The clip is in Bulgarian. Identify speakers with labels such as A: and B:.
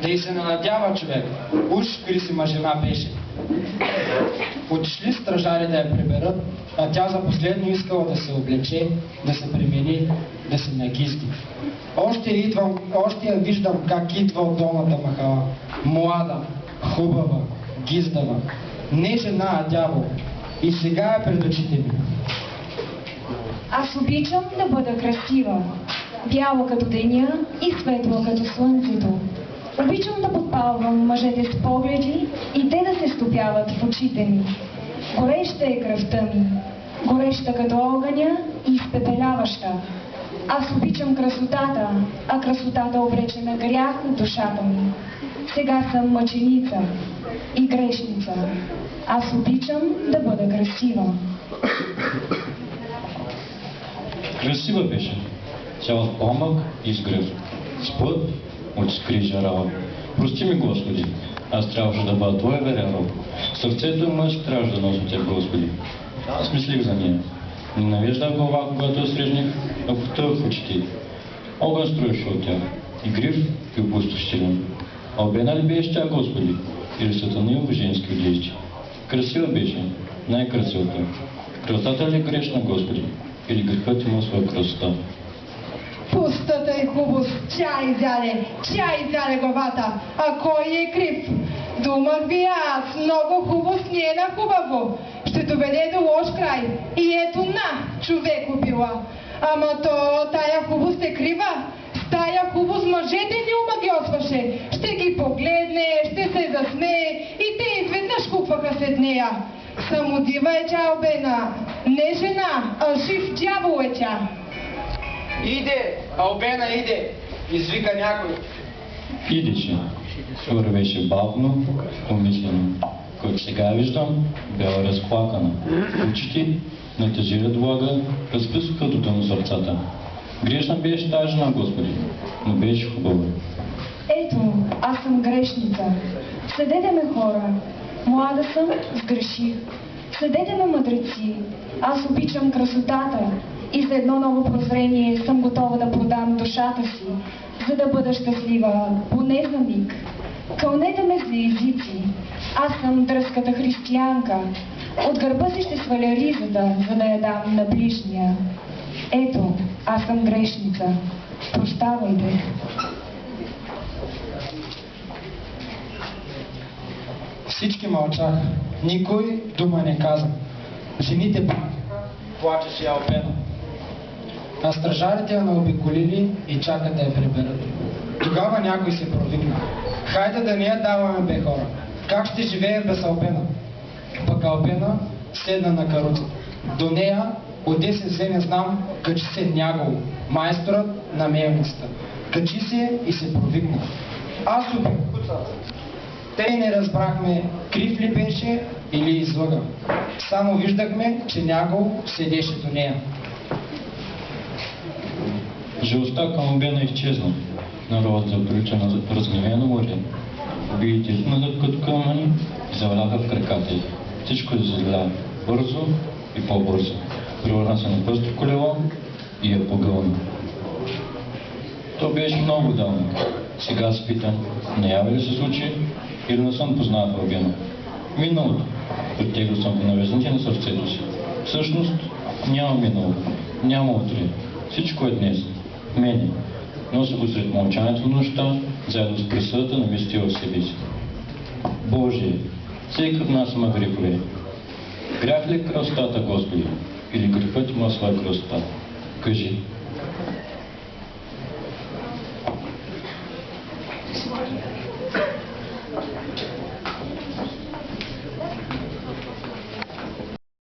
A: Да и се надява човек. Уж Крисима жена беше. Отишли стражари да я приберат, а тя за последно искала да се облече, да се премени, да се нагизди. Още я виждам как идва от долната махала. Млада, хубава, гиздава. Не жена, а дявол. И сега е пред очите ми.
B: Аз обичам да бъда красива, бяла като деня и светла като слънцето. Обичам да подпалвам мъжете с погледи и те да се стопяват в очите ми. Гореща е кръвта ми, гореща като огъня и изпепеляваща. Аз обичам красотата, а красотата обрече на грях от душата ми. Сега съм мъченица и грешница. Аз обичам да бъда красива.
C: Красива беше, цял в помък и с гръв, с път от скрижа рава. Прости ми, Господи, аз трябваше да бъда Твоя верен роб. Сърцето мъж трябваше да носи Теб, Господи. Аз мислих за нея. Не навеждах глава, когато я срещнах, а потъв в очите. Огън строеше от тях, и грив, и опустощилен. А обена ли беше тя, Господи, или сатанил в женски одежди? Красива беше, най-красивата. Красотата ли е грешна, Господи, или грехът има своя красота?
D: Пустата е хубост, тя изяде главата, а кой е крив? Думах ви аз, много хубост не е на хубаво, ще доведе до лош край. И ето на, човек убила. Ама то тая хубост е крива, с тая хубост мъжете ни омагьосваше. Ще ги погледне, ще се засмее и те изведнъж купваха след нея. Самодива е тя, Албена, не жена, а жив дявол е тя.
A: Иде, Албена иде, извика някой.
C: Идеше. Вървеше бавно, помислено. Който сега виждам, бяла разплакана. Очите не тежират влага, разписаха до дъно сърцата. Грешна беше тази жена, Господи, но беше хубава.
B: Ето, аз съм грешница. Съдете ме, хора. Млада съм, сгреших. Съдете ме, мъдреци. Аз обичам красотата и за едно ново прозрение съм готова да продам душата си, за да бъда щастлива, поне за миг. Кълнете ме зли езици. Аз съм дръзката християнка. От гърба си ще сваля ризата, за да я дам на ближния. Ето, аз съм грешница. Прощавайте.
A: Всички мълчаха. Никой дума не каза. Жените плачеше Албена. А стражарите я наобиколили и чакат да я приберат. Тогава някой се провикна. Хайде да не я даваме, бе, хора. Как ще живеем без Албена? Пък Албена седна на каруца. До нея от 10 вземе знам, качи се Нягол, майсторът на мелницата. Качи се и се провикна. Аз убих куца. Те не разбрахме крив ли беше или излъга. Само виждахме, че Нягол седеше до нея.
C: Жалостта към Албена изчезна. Народът заприлича на разгневено море. Убиите измъдат като камъни и заваляха в краката й. Всичко иззадля бързо и по-бързо. Превърна се на бързо колело и я погълна. То беше много давно. Сега се питам, не ява ли се случи или не съм познат Албена? Миналото. Оттеглил съм го на везните на сърцето си. Всъщност няма минало, няма утре. Всичко е днес. Мене. Нося го сред мълчанието на нощта, заедно с присъдата на мисли в себе си. Боже, всеки от нас има грехове. Грях ли красотата, Господи? Или грехът има своя красота? Кажи.